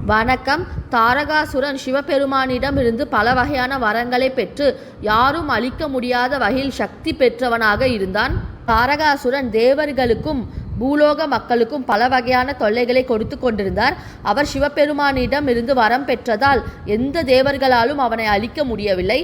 வணக்கம். தாரகாசுரன் சிவபெருமானிடமிருந்து பல வகையான வரங்களை பெற்று யாரும் அளிக்க முடியாத வகையில் சக்தி பெற்றவனாக இருந்தான். தாரகாசுரன் தேவர்களுக்கும் பூலோக மக்களுக்கும் பல வகையான தொல்லைகளை கொடுத்து கொண்டிருந்தார். அவர் சிவபெருமானிடம் இருந்து வரம் பெற்றதால் எந்த தேவர்களாலும் அவனை அழிக்க முடியவில்லை.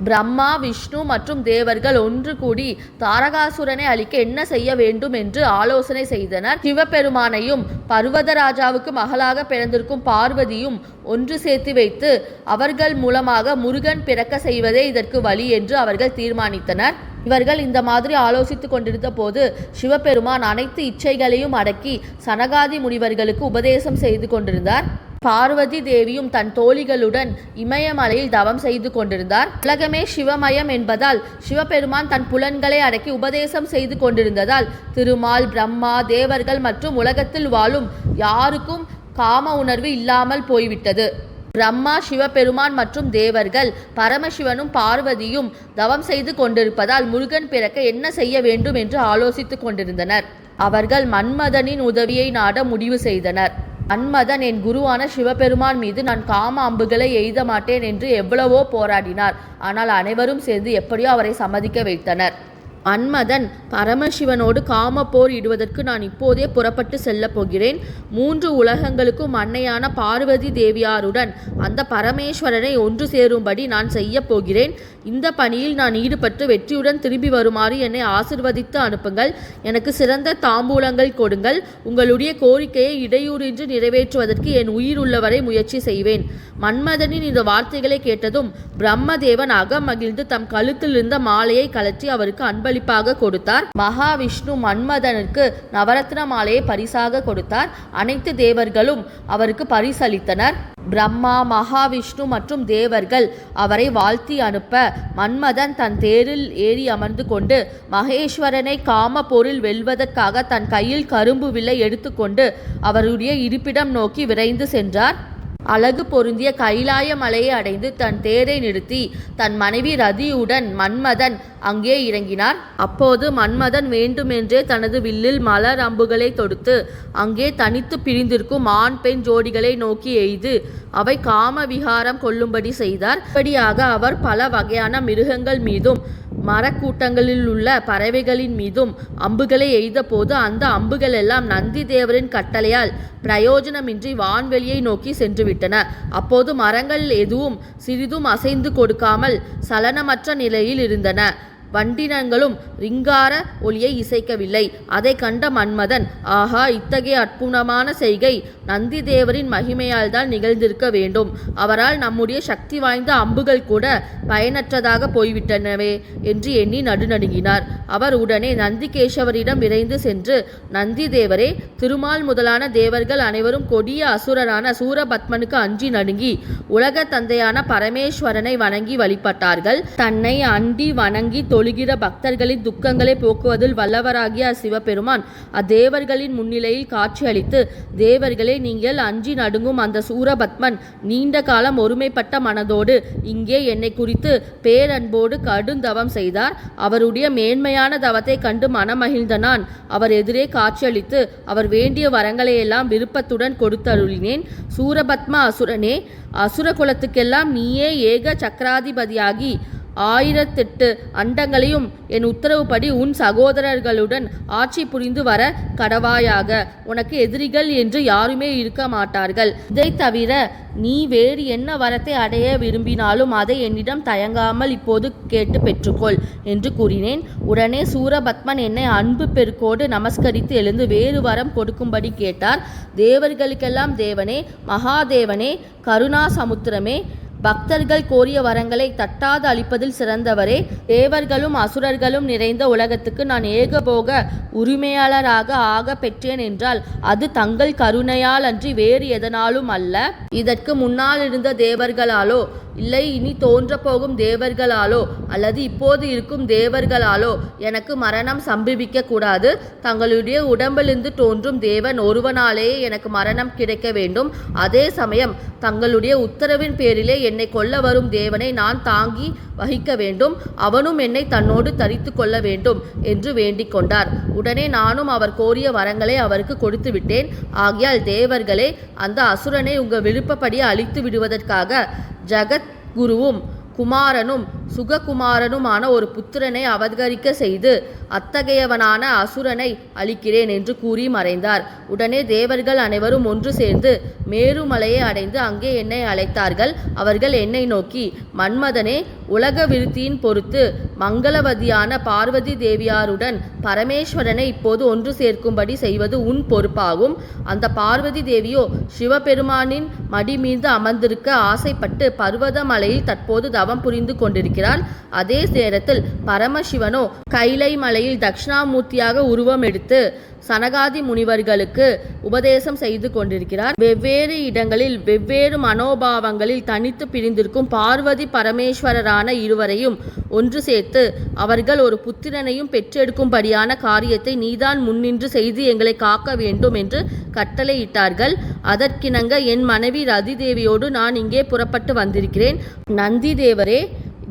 பிரம்மா, விஷ்ணு மற்றும் தேவர்கள் ஒன்று கூடி தாரகாசுரனை அழிக்க என்ன செய்ய வேண்டும் என்று ஆலோசனை செய்தனர். சிவபெருமானையும் பர்வதராஜாவுக்கு மகளாக பிறந்திருக்கும் பார்வதியும் ஒன்று சேர்த்து வைத்து அவர்கள் மூலமாக முருகன் பிறக்க செய்வதே இதற்கு வழி என்று அவர்கள் தீர்மானித்தனர். இவர்கள் இந்த மாதிரி ஆலோசித்துக் கொண்டிருந்த போது சிவபெருமான் அனைத்து இச்சைகளையும் அடக்கி சனகாதி முனிவர்களுக்கு உபதேசம் செய்து கொண்டிருந்தார். பார்வதி தேவியும் தன் தோழிகளுடன் இமயமலையில் தவம் செய்து கொண்டிருந்தார். உலகமே சிவமயம் என்பதால் சிவபெருமான் தன் புலன்களை அடக்கி உபதேசம் செய்து கொண்டிருந்ததால் திருமால், பிரம்மா, தேவர்கள் மற்றும் உலகத்தில் வாழும் யாருக்கும் காம உணர்வு இல்லாமல் போய்விட்டது. பிரம்மா, சிவபெருமான் மற்றும் தேவர்கள் பரமசிவனும் பார்வதியும் தவம் செய்து கொண்டிருப்பதால் முருகன் பிறக்க என்ன செய்ய வேண்டும் என்று ஆலோசித்துக் கொண்டிருந்தனர். அவர்கள் மன்மதனின் உதவியை நாட முடிவு செய்தனர். மன்மதன் என் குருவான சிவபெருமான் மீது நான் காம அம்புகளை எய்த மாட்டேன் என்று எவ்வளவோ போராடினார். ஆனால் அனைவரும் சேர்ந்து எப்படியோ அவரை சம்மதிக்க வைத்தனர். மன்மதன் பரமசிவனோடு காம போர் இடுவதற்கு நான் இப்போதே புறப்பட்டு செல்ல போகிறேன். 3 உலகங்களுக்கும் அன்னையான பார்வதி தேவியாருடன் அந்த பரமேஸ்வரனை ஒன்று சேரும்படி நான் செய்ய போகிறேன். இந்த பணியில் நான் ஈடுபட்டு வெற்றியுடன் திரும்பி வருமாறு என்னை ஆசிர்வதித்து அனுப்புங்கள். எனக்கு சிறந்த தாம்பூலங்கள் கொடுங்கள். உங்களுடைய கோரிக்கையை இடையூறின்றி நிறைவேற்றுவதற்கு என் உயிர் உள்ளவரை முயற்சி செய்வேன். மன்மதனின் இந்த வார்த்தைகளை கேட்டதும் பிரம்மதேவன் அகமகிழ்ந்து தம் கழுத்தில் இருந்த மாலையை கழற்றி அவருக்கு அன்பளிப்பாக கொடுத்தார். மகாவிஷ்ணு மன்மதனுக்கு நவரத்ன மாலையை பரிசாக கொடுத்தார். அனைத்து தேவர்களும் அவருக்கு பரிசளித்தனர். பிரம்மா, மகாவிஷ்ணு மற்றும் தேவர்கள் அவரை வாழ்த்தி அனுப்ப மன்மதன் தன் தேரில் ஏறி அமர்ந்து கொண்டு மகேஸ்வரனை காம போரில் வெல்வதற்காக தன் கையில் கரும்பு வில்லை எடுத்துக்கொண்டு அவருடைய இருப்பிடம் நோக்கி விரைந்து சென்றார். அழகு பொருந்திய கைலாய மலையை அடைந்து தன் தேரை நிறுத்தி தன் மனைவி ரதியுடன் மன்மதன் அங்கே இறங்கினார். அப்போது மன்மதன் வேண்டுமென்றே தனது வில்லில் மலர் அம்புகளை தொடுத்து அங்கே தனித்து பிரிந்திருக்கும் ஆண் பெண் ஜோடிகளை நோக்கி எய்து அவை காம விகாரம் கொள்ளும்படி செய்தார். இப்படியாக அவர் பல வகையான மிருகங்கள் மீதும் மரக்கூட்டங்களில் உள்ள பறவைகளின் மீதும் அம்புகளை எய்த போது அந்த அம்புகள் எல்லாம் நந்தி தேவரின் கட்டளையால் பிரயோஜனமின்றி வான்வெளியை நோக்கி சென்றுவிட்டன. அப்போது மரங்கள் எதுவும் சிறிதும் அசைந்து கொடுக்காமல் சலனமற்ற நிலையில் இருந்தன. வண்டினங்களும் ரிங்கார ஒளியை இசைக்கவில்லை. அதை கண்ட மன்மதன், ஆஹா, இத்தகைய அற்புதமான செய்கை நந்தி தேவரின் மகிமையால் தான் நிகழ்ந்திருக்க வேண்டும். அவரால் நம்முடைய சக்தி வாய்ந்த அம்புகள் கூட பயனற்றதாக போய்விட்டனவே என்று எண்ணி நடுநடுங்கினார். அவர் உடனே நந்திகேசவரிடம் விரைந்து சென்று, நந்தி தேவரே, திருமால் முதலான தேவர்கள் அனைவரும் கொடிய அசுரரான சூரபத்மனுக்கு அஞ்சி நடுங்கி உலக தந்தையான பரமேஸ்வரனை வணங்கி வழிபட்டார்கள். தன்னை அண்டி வணங்கி தொழுகிற பக்தர்களின் துக்கங்களை போக்குவதில் வல்லவராகிய சிவபெருமான் அத்தேவர்களின் முன்னிலையில் காட்சியளித்து, தேவர்களே, நீங்கள் அஞ்சி நடுங்கும் அந்த சூரபத்மன் நீண்ட காலம் ஒருமைப்பட்ட மனதோடு இங்கே என்னை குறித்து பேரன்போடு கடுந்தவம் செய்தார். அவருடைய மேன்மையான தவத்தை கண்டு மனமகிழ்ந்த நான் அவர் எதிரே காட்சியளித்து அவர் வேண்டிய வரங்களையெல்லாம் விருப்பத்துடன் கொடுத்தருளினேன். சூரபத்ம அசுரனே, அசுர குலத்துக்கெல்லாம் நீயே ஏக சக்கராதிபதியாகி 1008 அண்டங்களையும் என் உத்தரவுப்படி உன் சகோதரர்களுடன் ஆட்சி புரிந்து வர கடவாயாக. உனக்கு எதிரிகள் என்று யாருமே இருக்க மாட்டார்கள். இதை தவிர நீ வேறு என்ன வரத்தை அடைய விரும்பினாலும் அதை என்னிடம் தயங்காமல் இப்போது கேட்டு பெற்றுக்கொள் என்று கூறினேன். உடனே சூரபத்மன் என்னை அன்பு பெருக்கோடு நமஸ்கரித்து எழுந்து வேறு வரம் கொடுக்கும்படி கேட்டார். தேவர்களுக்கெல்லாம் தேவனே, மகாதேவனே, கருணா சமுத்திரமே, பக்தர்கள் கோரிய வரங்களை தட்டாது அளிப்பதில் சிறந்தவரே, தேவர்களும் அசுரர்களும் நிறைந்த உலகத்துக்கு நான் ஏகபோக உரிமையாளராக ஆக பெற்றேன் என்றால் அது தங்கள் கருணையால் அன்றி வேறு எதனாலும் அல்ல. இதற்கு முன்னால் இருந்த தேவர்களாலோ இல்லை இனி தோன்றப்போகும் தேவர்களாலோ அல்லது இப்போது இருக்கும் தேவர்களாலோ எனக்கு மரணம் சம்பவிக்க கூடாது. தங்களுடைய உடம்பிலிருந்து தோன்றும் தேவன் ஒருவனாலேயே எனக்கு மரணம் கிடைக்க வேண்டும். அதே சமயம் தங்களுடைய உத்தரவின் பேரிலே என்னை கொல்ல வரும் தேவனை நான் தாங்கி வகிக்க வேண்டும். அவனும் என்னை தன்னோடு தரித்து கொள்ள வேண்டும் என்று வேண்டிக் கொண்டார். உடனே நானும் அவர் கோரிய வரங்களை அவருக்கு கொடுத்து விட்டேன். ஆகையால் தேவர்களே, அந்த அசுரனை உங்கள் விருப்பப்படி அழித்து விடுவதற்காக ஜகத்குருவும் குமாரனும் சுககுமாரனுமான ஒரு புத்திரனை அவதரிக்க செய்து அத்தகையவனான அசுரனை அழிக்கிறேன் என்று கூறி மறைந்தார். உடனே தேவர்கள் அனைவரும் ஒன்று சேர்ந்து மேருமலையை அடைந்து அங்கே என்னை அழைத்தார்கள். அவர்கள் என்னை நோக்கி, மன்மதனே, உலக விருத்தியின் பொறுத்து மங்களவதியான பார்வதி தேவியாருடன் பரமேஸ்வரனை இப்போது ஒன்று சேர்க்கும்படி செய்வது உன் பொறுப்பாகும். அந்த பார்வதி தேவியோ சிவபெருமானின் மடி மீது அமர்ந்திருக்க ஆசைப்பட்டு பர்வத மலையில் தற்போது தவம் புரிந்து கொண்டிருக்கிறார். அதே நேரத்தில் பரமசிவனோ கைலை மலையில் தட்சிணாமூர்த்தியாக உருவம் எடுத்து சனகாதி முனிவர்களுக்கு உபதேசம் செய்து கொண்டிருக்கிறார். வெவ்வேறு இடங்களில் வெவ்வேறு மனோபாவங்களில் தனித்து பிரிந்திருக்கும் பார்வதி பரமேஸ்வரரான இருவரையும் ஒன்று சேர்த்து அவர்கள் ஒரு புத்திரனையும் பெற்றெடுக்கும்படியான காரியத்தை நீதான் முன்னின்று செய்து எங்களை காக்க வேண்டும் என்று கட்டளையிட்டார்கள். அதற்கிணங்க என் மனைவி ரதி தேவியோடு நான் இங்கே புறப்பட்டு வந்திருக்கிறேன். நந்தி தேவரே,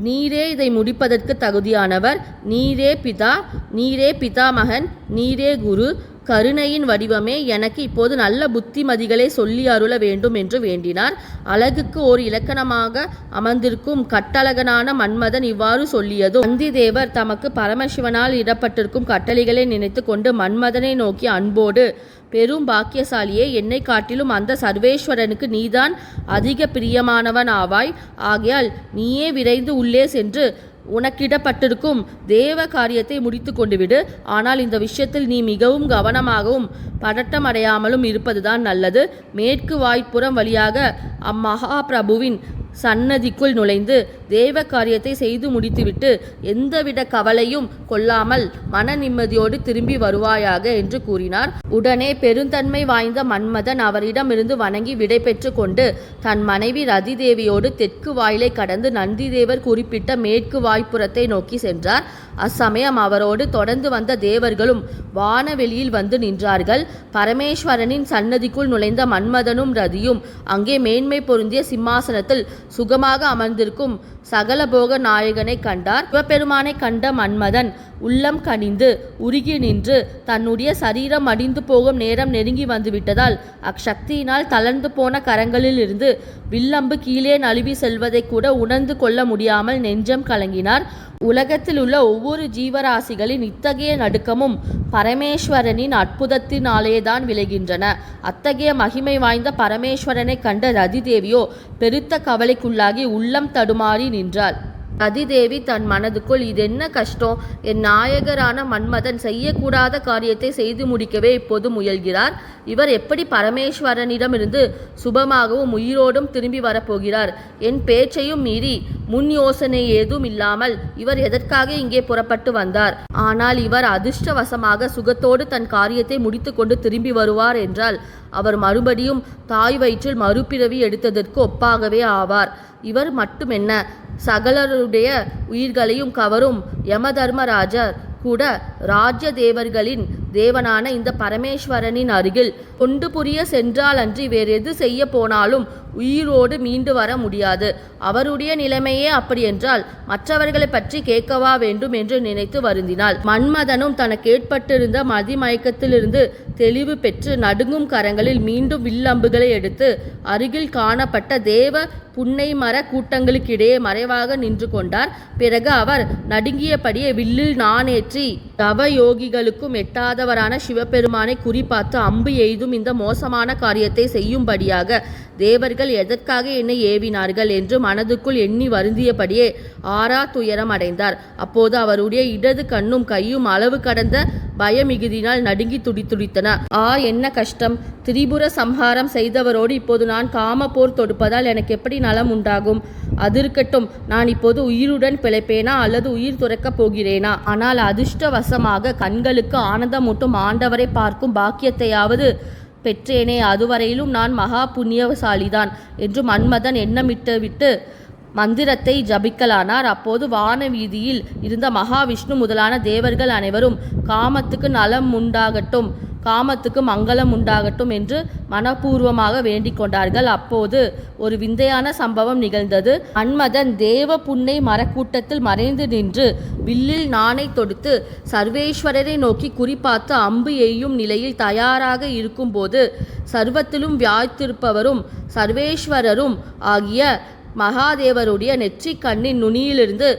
நீரே இதை முடிப்பதற்கு தகுதியானவர். நீரே பிதா, நீரே பிதாமகன், நீரே குரு. கருணையின் வடிவமே, எனக்கு இப்போது நல்ல புத்திமதிகளை சொல்லி அருள வேண்டும் என்று வேண்டினார். அழகுக்கு ஓர் இலக்கணமாக அமர்ந்திருக்கும் கட்டழகனான மன்மதன் இவ்வாறு சொல்லியதும் நந்தி தேவர் தமக்கு பரமசிவனால் இடப்பட்டிருக்கும் கட்டளைகளை நினைத்து கொண்டு மன்மதனை நோக்கி அன்போடு, பெரும் பாக்கியசாலியே, என்னை காட்டிலும் அந்த சர்வேஸ்வரனுக்கு நீதான் அதிக பிரியமானவன் ஆவாய். ஆகையால் நீயே விரைந்து உள்ளே சென்று உனக்கிடப்பட்டிருக்கும் தேவ காரியத்தை முடித்து கொண்டு விடு. ஆனால் இந்த விஷயத்தில் நீ மிகவும் கவனமாகவும் பதட்டமடையாமலும் இருப்பதுதான் நல்லது. மேற்கு வாய்ப்புறம் வழியாக அம்மகாபிரபுவின் சன்னதிக்குள் நுழைந்து தேவ காரியத்தை செய்து முடித்துவிட்டு எந்தவித கவலையும் கொள்ளாமல் மன நிம்மதியோடு திரும்பி வருவாயாக என்று கூறினார். உடனே பெருந்தன்மை வாய்ந்த மன்மதன் அவரிடமிருந்து வணங்கி விடை பெற்று கொண்டு தன் மனைவி ரதி தேவியோடு தெற்கு வாயிலை கடந்து நந்தி தேவர் குறிப்பிட்ட மேற்கு வாய்ப்புறத்தை நோக்கி சென்றார். அச்சமயம் அவரோடு தொடர்ந்து வந்த தேவர்களும் வானவெளியில் வந்து நின்றார்கள். பரமேஸ்வரனின் சன்னதிக்குள் நுழைந்த மன்மதனும் ரதியும் அங்கே மேன்மை பொருந்திய சிம்மாசனத்தில் சுகமாக அமர்ந்திருக்கும் சகலபோக நாயகனை கண்டார். சிவபெருமானை கண்ட மன்மதன் உள்ளம் கனிந்து உருகி நின்று தன்னுடைய சரீரம் அடிந்து போகும் நேரம் நெருங்கி வந்துவிட்டதால் அச்சக்தியினால் தளர்ந்து போன கரங்களில் இருந்து வில்லம்பு கீழே நழுவி செல்வதை கூட உணர்ந்து கொள்ள முடியாமல் நெஞ்சம் கலங்கினார். உலகத்தில் உள்ள ஒவ்வொரு ஜீவராசிகளின் இத்தகைய நடுக்கமும் பரமேஸ்வரனின் அற்புதத்தினாலேதான் விளைகின்றன. அத்தகைய மகிமை வாய்ந்த பரமேஸ்வரனை கண்ட ரதி தேவியோ பெருத்த கவலைக்குள்ளாகி உள்ளம் தடுமாறி நின்றாள். ரதிதேவி தன் மனதுக்குள், இதென்ன கஷ்டம், என் நாயகரான மன்மதன் செய்யக்கூடாத காரியத்தை செய்து முடிக்கவே இப்போது முயல்கிறார். இவர் எப்படி பரமேஸ்வரனிடமிருந்து சுபமாகவும் உயிரோடும் திரும்பி வரப்போகிறார்? என் பேச்சையும் மீறி முன் யோசனை ஏதும் இல்லாமல் இவர் எதற்காக இங்கே புறப்பட்டு வந்தார்? ஆனால் இவர் அதிர்ஷ்டவசமாக சுகத்தோடு தன் காரியத்தை முடித்து கொண்டு திரும்பி வருவார் என்றால் அவர் மறுபடியும் தாய் வயிற்றில் மறுபிறவி எடுத்ததற்கு ஒப்பாகவே ஆவார். இவர் மட்டுமென்ன, சகலருடைய உயிர்களையும் கவரும் யமதர்மராஜர் கூட ராஜ்ய தேவர்களின் தேவனான இந்த பரமேஸ்வரனின் அருகில் கொண்டு புரிய சென்றாலன்றி வேறு எது செய்ய போனாலும் உயிரோடு மீண்டு வர முடியாது. அவருடைய நிலைமையே அப்படி என்றால் மற்றவர்களை பற்றி கேட்கவா வேண்டும் என்று நினைத்து வருந்தினாள். மன்மதனும் தனக்கு ஏற்பட்டிருந்த மதிமயக்கத்திலிருந்து தெளிவு பெற்று நடுங்கும் கரங்களில் மீண்டும் வில்லம்புகளை எடுத்து அருகில் காணப்பட்ட தேவ புன்னை மர கூட்டங்களுக்கிடையே மறைவாக நின்று கொண்டார். பிறகு அவர் நடுங்கியபடியே வில்லில் நாணேற்றி தவ யோகிகளுக்கும் எட்டாதவரான சிவபெருமானை குறிப்பார்த்து அம்பு எய்தும் இந்த மோசமான காரியத்தை செய்யும்படியாக தேவர்கள் எதற்காக என்னை ஏவினார்கள் என்று மனதுக்குள் எண்ணி வருந்தியபடியே ஆறா துயரம் அடைந்தார். அப்போது அவருடைய இடது கண்ணும் கையும் அளவு கடந்த பயமிகுதினால் நடுங்கி துடித்துடித்தன. என்ன கஷ்டம்! திரிபுர சம்ஹாரம் செய்தவரோடு இப்போது நான் காம போர் தொடுப்பதால் எனக்கு எப்படி நலம் உண்டாகும்? அது இருக்கட்டும், நான் இப்போது உயிருடன் பிழைப்பேனா அல்லது உயிர் துறக்கப் போகிறேனா? ஆனால் அதிர்ஷ்டவசமாக கண்களுக்கு ஆனந்தமூட்டும் ஆண்டவரை பார்க்கும் பாக்கியத்தையாவது பெற்றேனே, அதுவரையிலும் நான் மகா புண்ணியசாலிதான் என்று மன்மதன் எண்ணமிட்டு விட்டு மந்திரத்தை ஜபிக்கலானார். அப்போது வான வீதியில் இருந்த மகாவிஷ்ணு முதலான தேவர்கள் அனைவரும் காமத்துக்கு நலம் உண்டாகட்டும், காமத்துக்கு மங்களம் உண்டாகட்டும் என்று மனப்பூர்வமாக வேண்டிக் கொண்டார்கள். அப்போது ஒரு விந்தையான சம்பவம் நிகழ்ந்தது. மன்மதன் தேவ புன்னை மரக்கூட்டத்தில் மறைந்து நின்று வில்லில் நாணை தொடுத்து சர்வேஸ்வரரை நோக்கி குறிப்பாத்து அம்பு எய்யும் நிலையில் தயாராக இருக்கும்போது சர்வத்திலும் வியாய்த்திருப்பவரும் சர்வேஸ்வரரும் ஆகிய மகாதேவருடைய நெற்றிக் கண்ணின் நுனியிலிருந்து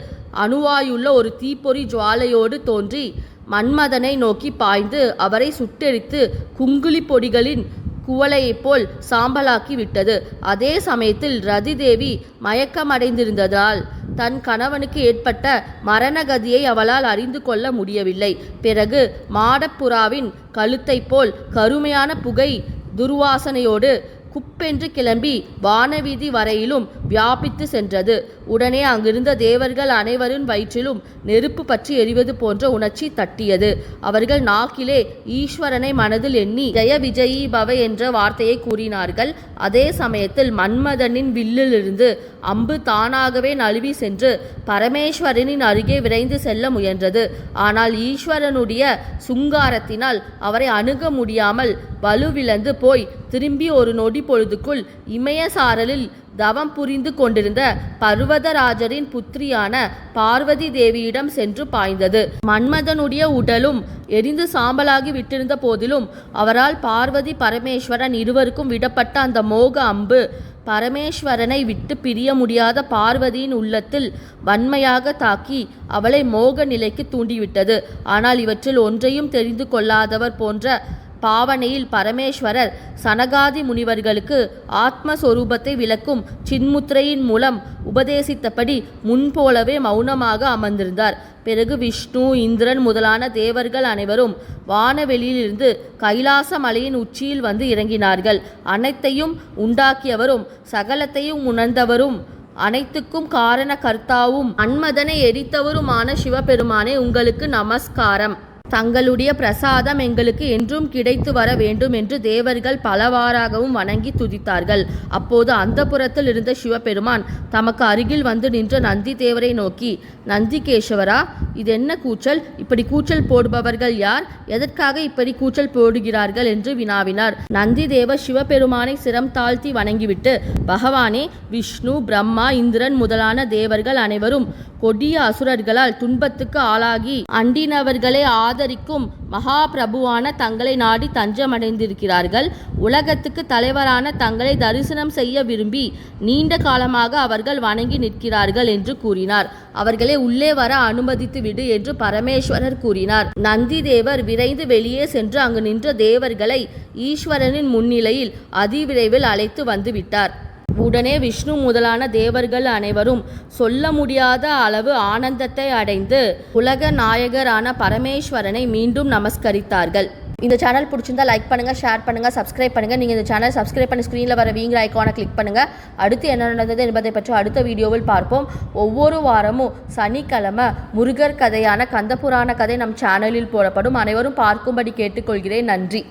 அணுவாயுள்ள ஒரு தீப்பொறி ஜுவாலையோடு தோன்றி மன்மதனை நோக்கி பாய்ந்து அவரை சுட்டெரித்து குங்குலி பொடிகளின் குவளையைப் போல் சாம்பலாக்கி விட்டது. அதே சமயத்தில் ரதி தேவி மயக்கமடைந்திருந்ததால் தன் கணவனுக்கு ஏற்பட்ட மரணகதியை அவளால் அறிந்து கொள்ள முடியவில்லை. பிறகு மாடப்புறாவின் கழுத்தைப் போல் கருமையான புகை துர்வாசனையோடு குப்பென்று கிளம்பி வானவீதி வரையிலும் வியாபித்து சென்றது. உடனே அங்கிருந்த தேவர்கள் அனைவரின் வயிற்றிலும் நெருப்பு பற்றி எரிவது போன்ற உணர்ச்சி தட்டியது. அவர்கள் நாக்கிலே ஈஸ்வரனை மனதில் எண்ணி ஜெய விஜயி பவ என்ற வார்த்தையை கூறினார்கள். அதே சமயத்தில் மன்மதனின் வில்லிலிருந்து அம்பு தானாகவே நழுவி சென்று பரமேஸ்வரனின் அருகே விரைந்து செல்ல முயன்றது. ஆனால் ஈஸ்வரனுடைய சுங்காரத்தினால் அவரை அணுக முடியாமல் வலுவிழந்து போய் திரும்பி ஒரு நொடி பொழுதுக்குள் இமயசாரலில் தவம் புரிந்து கொண்டிருந்த பர்வதராஜரின் புத்திரியான பார்வதி தேவியிடம் சென்று பாய்ந்தது. மன்மதனுடைய உடலும் எரிந்து சாம்பலாகி விட்டிருந்த போதிலும் அவரால் பார்வதி பரமேஸ்வரன் இருவருக்கும் விடப்பட்ட அந்த மோக அம்பு பரமேஸ்வரனை விட்டு பிரிய முடியாத பார்வதியின் உள்ளத்தில் வன்மையாக தாக்கி அவளை மோக நிலைக்கு தூண்டிவிட்டது. ஆனால் இவற்றில் ஒன்றையும் தெரிந்து கொள்ளாதவர் போன்ற பாவனையில் பரமேஸ்வரர் சனகாதி முனிவர்களுக்கு ஆத்மஸ்வரூபத்தை விளக்கும் சின்முத்திரையின் மூலம் உபதேசித்தபடி முன்போலவே மௌனமாக அமர்ந்திருந்தார். பிறகு விஷ்ணு, இந்திரன் முதலான தேவர்கள் அனைவரும் வானவெளியிலிருந்து கைலாச மலையின் உச்சியில் வந்து இறங்கினார்கள். அனைத்தையும் உண்டாக்கியவரும் சகலத்தையும் உணர்ந்தவரும் அனைத்துக்கும் காரண கர்த்தாவும் மன்மதனை எரித்தவருமான சிவபெருமானே, உங்களுக்கு நமஸ்காரம். தங்களுடைய பிரசாதம் எங்களுக்கு என்றும் கிடைத்து வர வேண்டும் என்று தேவர்கள் பலவாறாகவும் வணங்கி துதித்தார்கள். அப்போது அந்தப்புறத்தில் இருந்த சிவபெருமான் தமக்கு அருகில் வந்து நின்ற நந்தி தேவரை நோக்கி, நந்திகேசவரா, இது என்ன கூச்சல்? இப்படி கூச்சல் போடுபவர்கள் யார்? எதற்காக இப்படி கூச்சல் போடுகிறார்கள் என்று வினாவினார். நந்தி தேவர் சிவபெருமானை சிரம் தாழ்த்தி வணங்கிவிட்டு, பகவானே, விஷ்ணு, பிரம்மா, இந்திரன் முதலான தேவர்கள் அனைவரும் கொடிய அசுரர்களால் துன்பத்துக்கு ஆளாகி அண்டினவர்களை ஆதரிக்கும் மகாபிரபுவான தங்களை நாடி தஞ்சமடைந்திருக்கிறார்கள். உலகத்துக்கு தலைவரான தங்களை தரிசனம் செய்ய விரும்பி நீண்ட காலமாக அவர்கள் வணங்கி நிற்கிறார்கள் என்று கூறினார். அவர்களை உள்ளே வர அனுமதித்து விடு என்று பரமேஸ்வரர் கூறினார். நந்தி தேவர் விரைந்து வெளியே சென்று அங்கு நின்ற தேவர்களை ஈஸ்வரனின் முன்னிலையில் அதிவிரைவில் அழைத்து வந்து விட்டார். உடனே விஷ்ணு முதலான தேவர்கள் அனைவரும் சொல்ல முடியாத அளவு ஆனந்தத்தை அடைந்து உலக நாயகரான பரமேஸ்வரனை மீண்டும் நமஸ்கரித்தார்கள். இந்த சேனல் பிடிச்சிருந்தா லைக் பண்ணுங்கள், ஷேர் பண்ணுங்கள், சப்ஸ்கிரைப் பண்ணுங்கள். நீங்கள் இந்த சேனல் சப்ஸ்கிரைப் பண்ணி ஸ்க்ரீனில் வர வீங்கிற ஐக்கானை கிளிக் பண்ணுங்கள். அடுத்து என்ன நடந்தது என்பதை பற்றி அடுத்த வீடியோவில் பார்ப்போம். ஒவ்வொரு வாரமும் சனிக்கிழமை முருகர் கதையான கந்தபுராண கதை நம் சேனலில் போடப்படும். அனைவரும் பார்க்கும்படி கேட்டுக்கொள்கிறேன். நன்றி.